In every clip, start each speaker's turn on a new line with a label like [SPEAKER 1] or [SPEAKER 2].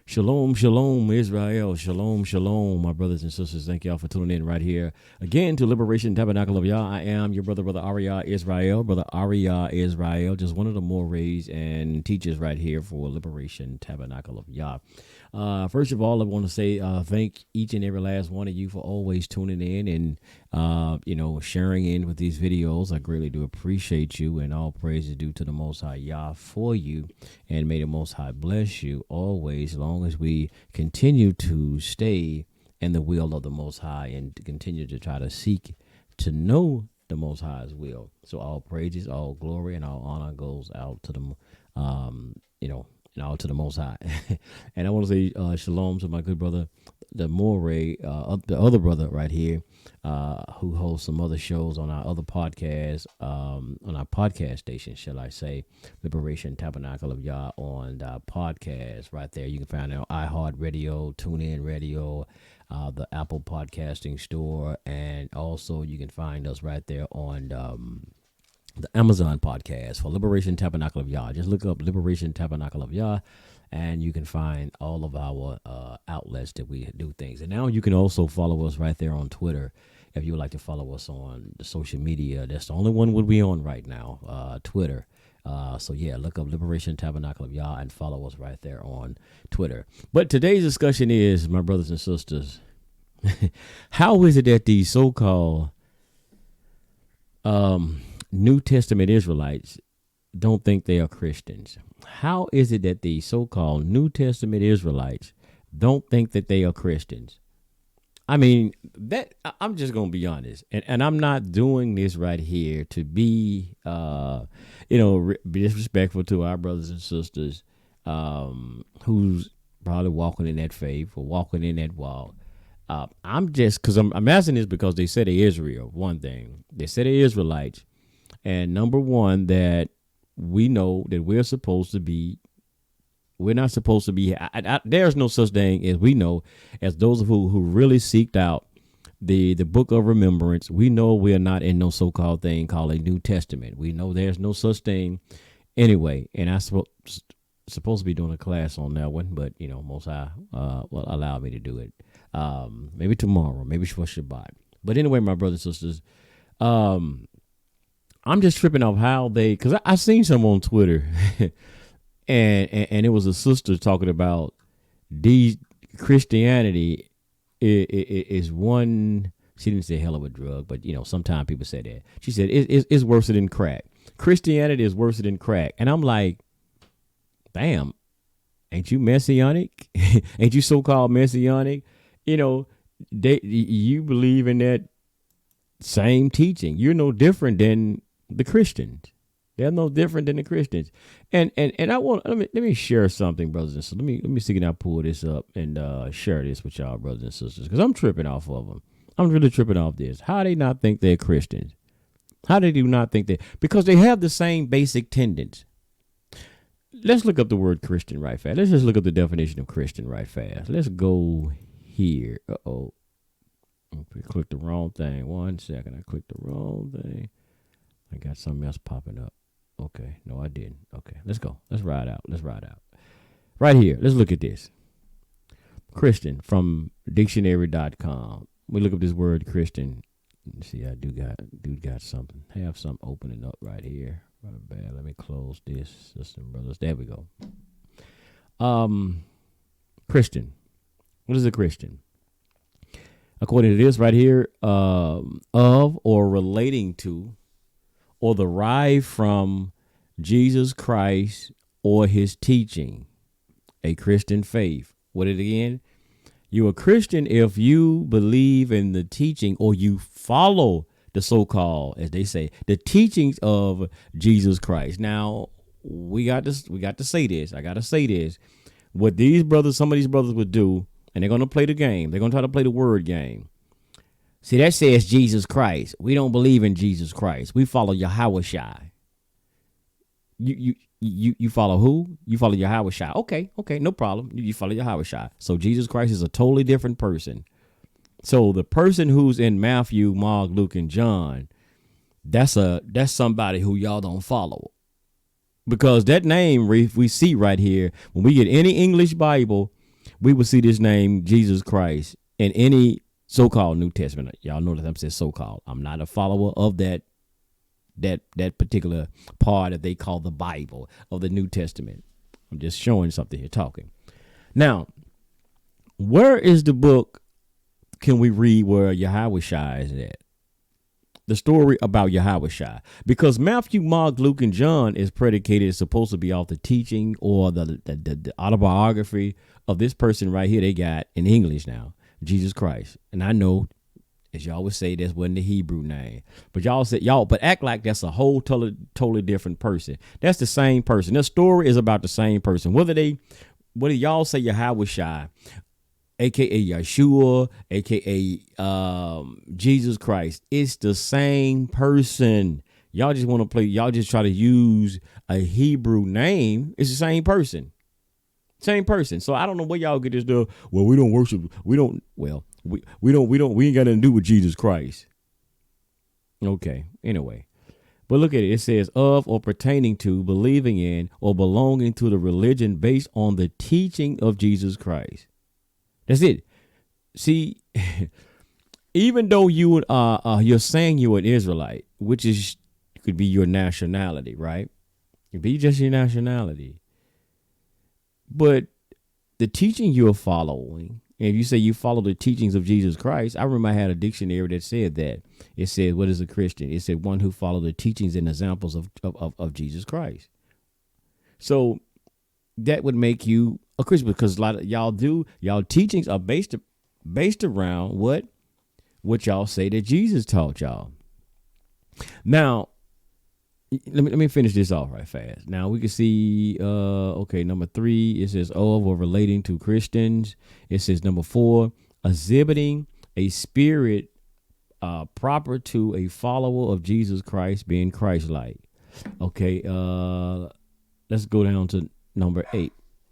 [SPEAKER 1] Shalom, shalom, Israel. Shalom, shalom, my brothers and sisters. Thank y'all for tuning in right here again to Liberation Tabernacle of Yah. I am your brother Arya Israel. Brother Arya Israel, just one of the mores and teachers right here for Liberation Tabernacle of Yah. First of all, I want to say thank each and every last one of you for always tuning in and sharing in with these videos. I greatly do appreciate you, and all praise is due to the Most High Yah for you, and may the Most High bless you always, as long as we continue to stay in the will of the Most High and to continue to try to seek to know the Most High's will. So all praises, all glory, and all honor goes out to the and all to the Most High. And I want to say shalom to my good brother, the Moray, the other brother right here, who hosts some other shows on our other podcasts, on our podcast station, shall I say, Liberation Tabernacle of Yah on the podcast right there. You can find it on iHeartRadio, TuneIn Radio, the Apple Podcasting Store, and also you can find us right there on the Amazon podcast for Liberation Tabernacle of Yah. Just look up Liberation Tabernacle of Yah, and you can find all of our outlets that we do things. And now you can also follow us right there on Twitter if you would like to follow us on the social media. That's the only one we're on right now, Twitter. So yeah, look up Liberation Tabernacle of Yah and follow us right there on Twitter. But today's discussion is, my brothers and sisters, how is it that these so-called New Testament Israelites don't think they are Christians? How is it that the so-called New Testament Israelites don't think that they are Christians? I mean, that I'm just going to be honest, and I'm not doing this right here to be, disrespectful to our brothers and sisters, who's probably walking in that faith or walking in that walk. I'm just, because I'm asking this because they said they Israel. One thing, they said they Israelites. And number one, that we know that we're not supposed to be, there's no such thing as we know, as those who really seeked out the book of remembrance. We know we're not in no so-called thing called a New Testament. We know there's no such thing anyway. And I'm supposed to be doing a class on that one, but, Most High will allow me to do it. Maybe tomorrow, maybe for Shabbat. But anyway, my brothers and sisters, I'm just tripping off how because I seen some on Twitter, and it was a sister talking about these Christianity is one. She didn't say hell of a drug, but sometimes people say that. She said it's worse than crack. Christianity is worse than crack, and I'm like, damn, ain't you messianic? Ain't you so-called messianic? You believe in that same teaching. You're no different than the Christians. They're no different than the Christians. And I want let me share something, brothers and sisters. Let me see, can I pull this up and share this with y'all, brothers and sisters, because I'm tripping off of them. I'm really tripping off this. How they not think they're Christians? How they do not think because they have the same basic tendencies. Let's look up the word Christian right fast. Let's just look up the definition of Christian right fast. Let's go here. I clicked the wrong thing. 1 second. I clicked the wrong thing. I got something else popping up. Okay. No, I didn't. Okay. Let's go. Let's ride out. Right here. Let's look at this. Christian from dictionary.com. We look up this word Christian. Let's see, I got something. Have something opening up right here. Right bad. Let me close this, sisters and brothers. There we go. Christian. What is a Christian? According to this right here, of or relating to or derived from Jesus Christ or his teaching, a Christian faith. What it again? You're a Christian if you believe in the teaching or you follow the so-called, as they say, the teachings of Jesus Christ. Now, we got to say this. I got to say this. What these brothers, some of these brothers would do, and they're going to play the game. They're going to try to play the word game. See, that says Jesus Christ. We don't believe in Jesus Christ. We follow Yahweh Shai. You follow who? You follow Yahweh Shai. Okay, no problem. You follow Yahweh Shai. So Jesus Christ is a totally different person. So the person who's in Matthew, Mark, Luke, and John, that's somebody who y'all don't follow. Because that name we see right here, when we get any English Bible, we would see this name, Jesus Christ, in any so-called New Testament. Y'all know that I'm saying so-called. I'm not a follower of that particular part that they call the Bible of the New Testament. I'm just showing something here, talking. Now, where is the book can we read where Yahushua is at? The story about Yahushua. Because Matthew, Mark, Luke, and John is predicated, it's supposed to be off the teaching or the autobiography of this person right here they got in English now, Jesus Christ. And I know, as y'all would say, that wasn't the Hebrew name. But but act like that's a whole totally different person. That's the same person. The story is about the same person. Whether y'all say Yahushua, aka Yeshua, aka Jesus Christ, it's the same person. Y'all just want to play. Y'all just try to use a Hebrew name. It's the same person. Same person. So I don't know where y'all get this stuff. Well, we don't worship. We don't. Well, we ain't got nothing to do with Jesus Christ. Okay. Anyway, but look at it. It says of or pertaining to, believing in, or belonging to the religion based on the teaching of Jesus Christ. That's it. See, even though you're saying you're an Israelite, which could be your nationality, right? It could be just your nationality. But the teaching you're following, and if you say you follow the teachings of Jesus Christ, I remember I had a dictionary that said that. It said, what is a Christian? It said one who follows the teachings and examples of Jesus Christ. So that would make you a Christian, because a lot of y'all teachings are based around what y'all say that Jesus taught y'all. Now, let me finish this off right fast. Now we can see, number 3, it says of or relating to Christians. It says number 4, exhibiting a spirit proper to a follower of Jesus Christ, being Christ-like. Okay, let's go down to number 8.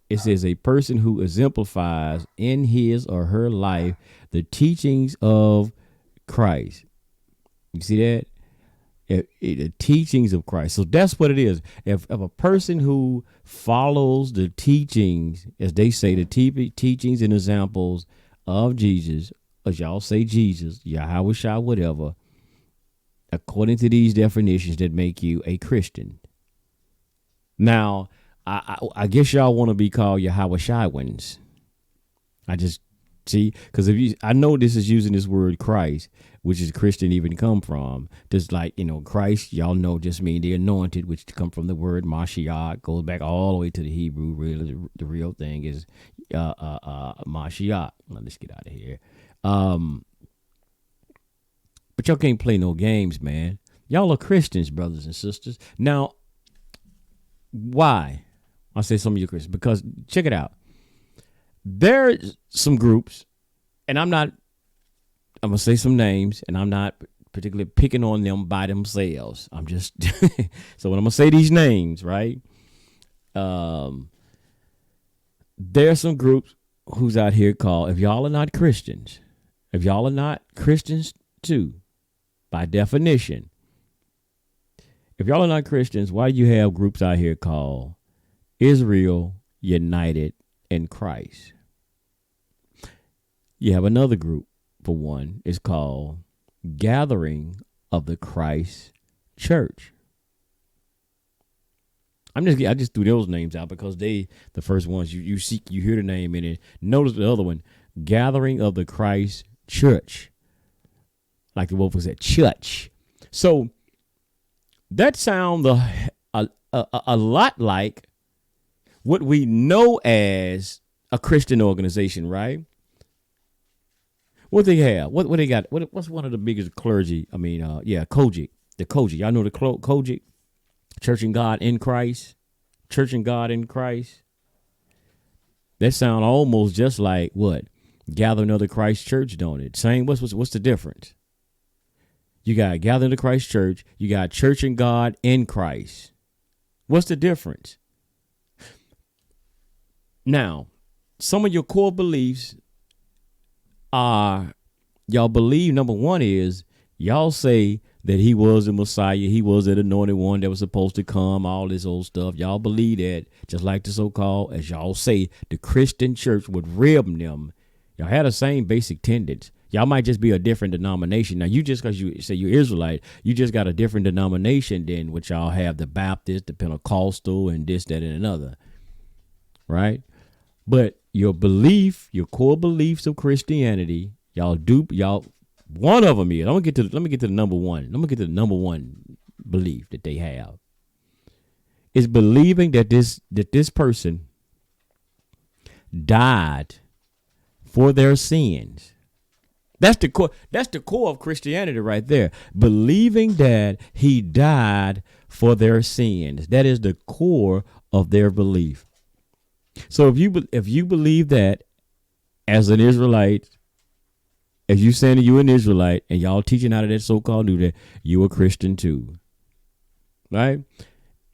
[SPEAKER 1] It says a person who exemplifies in his or her life the teachings of Christ. You see that? The teachings of Christ. So that's what it is. If a person who follows the teachings, as they say, the teachings and examples of Jesus, as y'all say Jesus, Yahushua, whatever, according to these definitions that make you a Christian. Now, I guess y'all want to be called Yahushuans. I just see, because I know this is using this word Christ, which is Christian even come from. Just like, Christ, y'all know, just mean the anointed, which come from the word Mashiach, goes back all the way to the Hebrew. Really, the real thing is Mashiach. Now, let's get out of here. But y'all can't play no games, man. Y'all are Christians, brothers and sisters. Now, why? I say some of you Christians, because check it out. There's some groups, and I'm going to say some names, and I'm not particularly picking on them by themselves. I'm just, so when I'm going to say these names, right? There's some groups who's out here called, if y'all are not Christians too, by definition, if y'all are not Christians, why do you have groups out here called Israel United in Christ? You have another group, for one, is called Gathering of the Christ Church. I just threw those names out because the first ones you hear the name in it. Notice the other one, Gathering of the Christ Church. Like the wolf was at church. So that sounds a lot like what we know as a Christian organization, right? What they have? What they got? What's one of the biggest clergy? Kojic. The Kojic. Y'all know the Kojic? Church and God in Christ. Church and God in Christ. That sound almost just like what? Gathering of the Christ Church, don't it? Same. What's the difference? You got Gathering of the Christ Church. You got Church and God in Christ. What's the difference? Now, some of your core beliefs are, y'all believe, number one is, y'all say that he was the Messiah. He was that anointed one that was supposed to come, all this old stuff. Y'all believe that, just like the so-called, as y'all say, the Christian church would rib them. Y'all had the same basic tenets. Y'all might just be a different denomination. Now, you just because you say you're Israelite, you just got a different denomination than what y'all have, the Baptist, the Pentecostal, and this, that, and another. Right? But your belief, your core beliefs of Christianity, one of them is, let me get to the number one. Let me get to the number one belief that they have is believing that this person died for their sins. That's the core of Christianity right there. Believing that he died for their sins. That is the core of their belief. So if you believe that as an Israelite, as you saying that you're an Israelite and y'all teaching out of that so-called new that you a Christian too, right?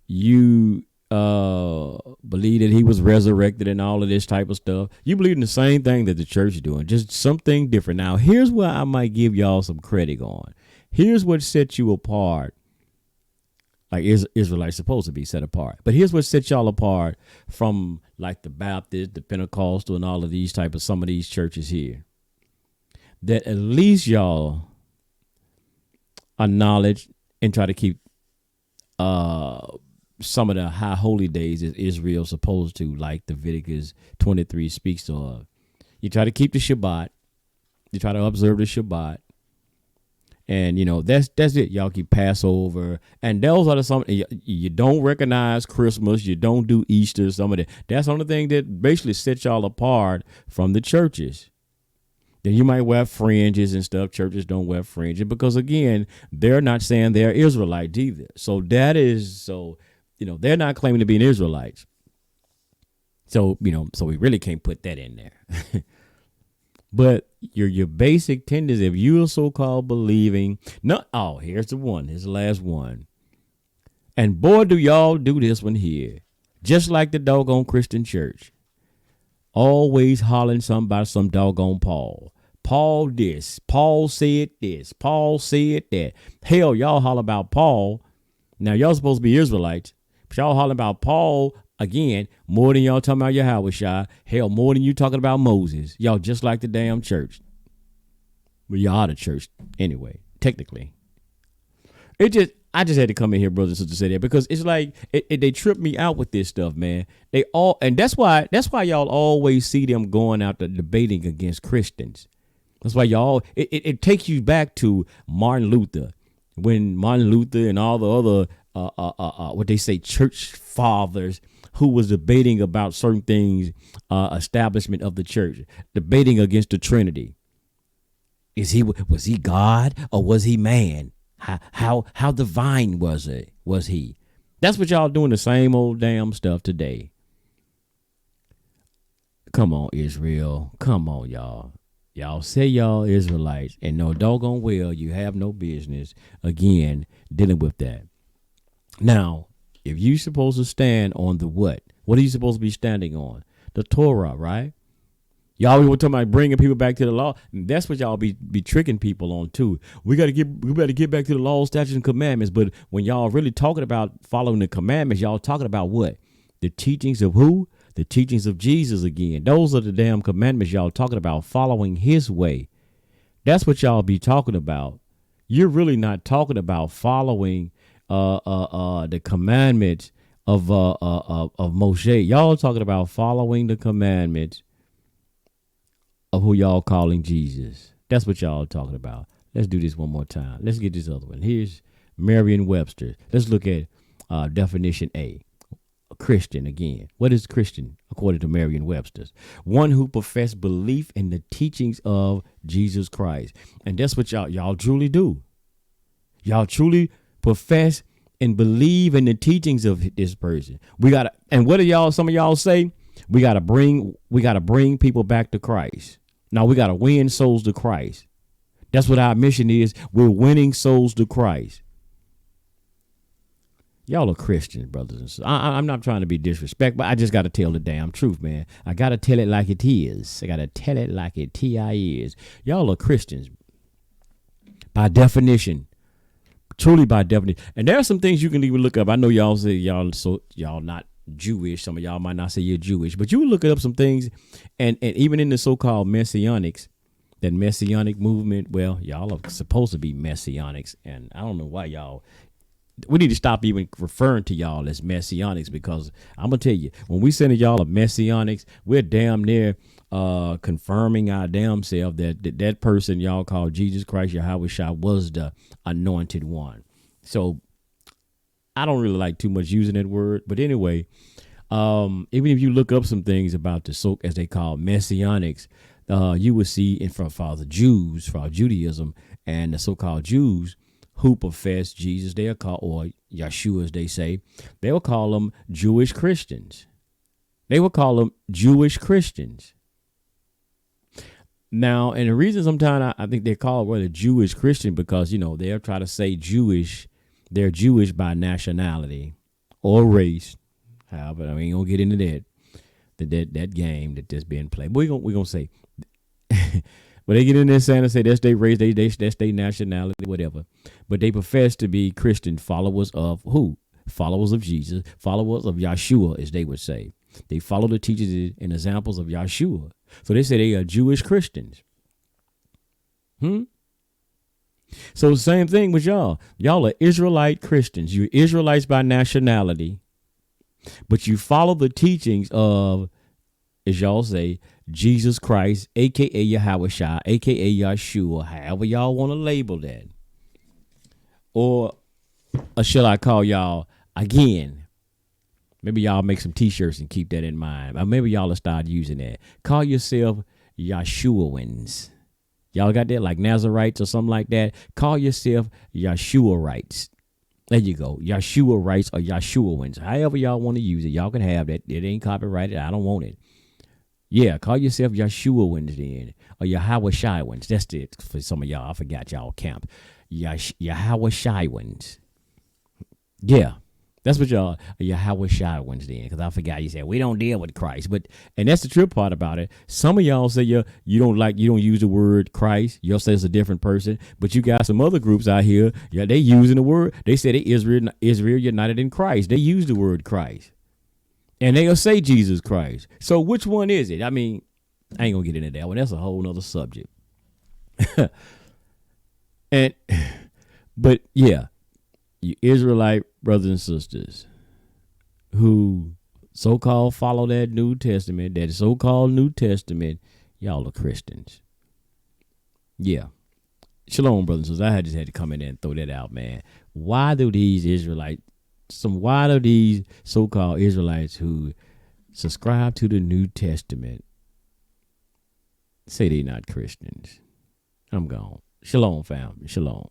[SPEAKER 1] You believe that he was resurrected and all of this type of stuff. You believe in the same thing that the church is doing, just something different. Now, here's where I might give y'all some credit on. Here's what sets you apart. Like Israelites supposed to be set apart. But here's what sets y'all apart from like the Baptist, the Pentecostal, and all of these type of some of these churches here. That at least y'all acknowledge and try to keep some of the high holy days that Israel supposed to, like Leviticus 23 speaks of. You try to keep the Shabbat. You try to observe the Shabbat. And, that's it. Y'all keep Passover. And those are some, you don't recognize Christmas. You don't do Easter, some of that. That's the only thing that basically sets y'all apart from the churches. Then you might wear fringes and stuff. Churches don't wear fringes because, again, they're not saying they're Israelites either. So they're not claiming to be an Israelites. So we really can't put that in there. But your basic tendency, if you're so-called believing, here's the one. Here's the last one. And boy, do y'all do this one here. Just like the doggone Christian church. Always hollering something about some doggone Paul. Paul this. Paul said this. Paul said that. Hell, y'all holler about Paul. Now, y'all supposed to be Israelites. But y'all hollering about Paul, again, more than y'all talking about Yahushua. Hell, more than you talking about Moses. Y'all just like the damn church. Well, y'all are the church anyway, technically. I just had to come in here, brothers and sisters, say that because it's like they trip me out with this stuff, man. And that's why y'all always see them going out debating against Christians. That's why it takes you back to Martin Luther, when Martin Luther and all the other what they say church fathers who was debating about certain things, establishment of the church, debating against the Trinity. Was he God or was he man? How divine was he? That's what y'all doing, the same old damn stuff today. Come on, Israel. Come on, y'all. Y'all say y'all Israelites, and no doggone well you have no business, again, dealing with that. Now, if you supposed to stand on the what are you supposed to be standing on? The Torah, right? Y'all were talking about bringing people back to the law. And that's what y'all be tricking people on too. We better get back to the law, statutes, and commandments. But when y'all really talking about following the commandments, y'all talking about what? The teachings of who? The teachings of Jesus again. Those are the damn commandments y'all talking about, following his way. That's what y'all be talking about. You're really not talking about following the commandments of Moshe. Y'all talking about following the commandments of who y'all calling Jesus. That's what y'all talking about. Let's do this one more time. Let's get this other one. Here's Merriam-Webster. Let's look at definition A. A Christian again. What is Christian according to Merriam-Webster's? One who profess belief in the teachings of Jesus Christ. And that's what y'all truly do. Y'all truly profess and believe in the teachings of this person. And what do some of y'all say? We gotta bring people back to Christ. Now we gotta win souls to Christ. That's what our mission is. We're winning souls to Christ. Y'all are Christians, brothers and sisters. I'm not trying to be disrespectful, but I just got to tell the damn truth, man. I got to tell it like it is. I got to tell it like it is. Y'all are Christians. By definition, Truly by definition. And there are some things you can even look up. I know y'all say y'all not Jewish. Some of y'all might not say you're Jewish, but you look up some things, and even in the so-called messianics, that messianic movement, well, y'all are supposed to be messianics, and I don't know why we need to stop even referring to y'all as messianics, because I'm gonna tell you, when we say to y'all are messianics, we're damn near confirming our damn self that person y'all call Jesus Christ Yahweh Shai was the anointed one. So I don't really like too much using that word, but anyway, even if you look up some things about the as they call messianics, you will see for the Jews, for Judaism, and the so-called Jews who profess Jesus, they are called, or Yeshua as they say, they will call them Jewish Christians. They will call them Jewish Christians. Now, and the reason sometimes I think they call it a Jewish Christian, because, they'll try to say Jewish, they're Jewish by nationality or race. However, I ain't gonna get into that game that's being played. But we're gonna say, but they get in there saying and say that's their race, that's their nationality, whatever. But they profess to be Christian followers of who? Followers of Jesus, followers of Yeshua, as they would say. They follow the teachings and examples of Yeshua. So they say they are Jewish Christians. So same thing with y'all. Y'all are Israelite Christians. You're Israelites by nationality, but you follow the teachings of, as y'all say, Jesus Christ, a.k.a. Yahweh Shai, a.k.a. Yeshua, however y'all want to label that. Or shall I call y'all, again, maybe y'all make some T-shirts and keep that in mind. Or maybe y'all will start using that. Call yourself Yeshuaans. Y'all got that, like Nazarites or something like that? Call yourself Yeshuaites. There you go. Yeshuaites or Yeshuaans. However y'all want to use it, y'all can have that. It ain't copyrighted. I don't want it. Yeah, call yourself Yeshuaans then, or Yahweh Shaiwans. That's it for some of y'all. I forgot y'all camp. Yahweh Shaiwans. Yeah, that's what y'all Yahweh Shaiwans then, because I forgot you said we don't deal with Christ. And that's the trip part about it. Some of y'all say you don't use the word Christ. You'll say it's a different person. But you got some other groups out here. Yeah, they using the word. They say they Israel united in Christ. They use the word Christ. And they'll say Jesus Christ. So which one is it? I mean, I ain't gonna get into that one. That's a whole nother subject. But yeah, you Israelite brothers and sisters who so-called follow that New Testament, that so-called New Testament, y'all are Christians. Yeah. Shalom, brothers and sisters. I just had to come in there and throw that out, man. Why do these so-called Israelites who subscribe to the New Testament say they're not Christians? I'm gone. Shalom, fam. Shalom.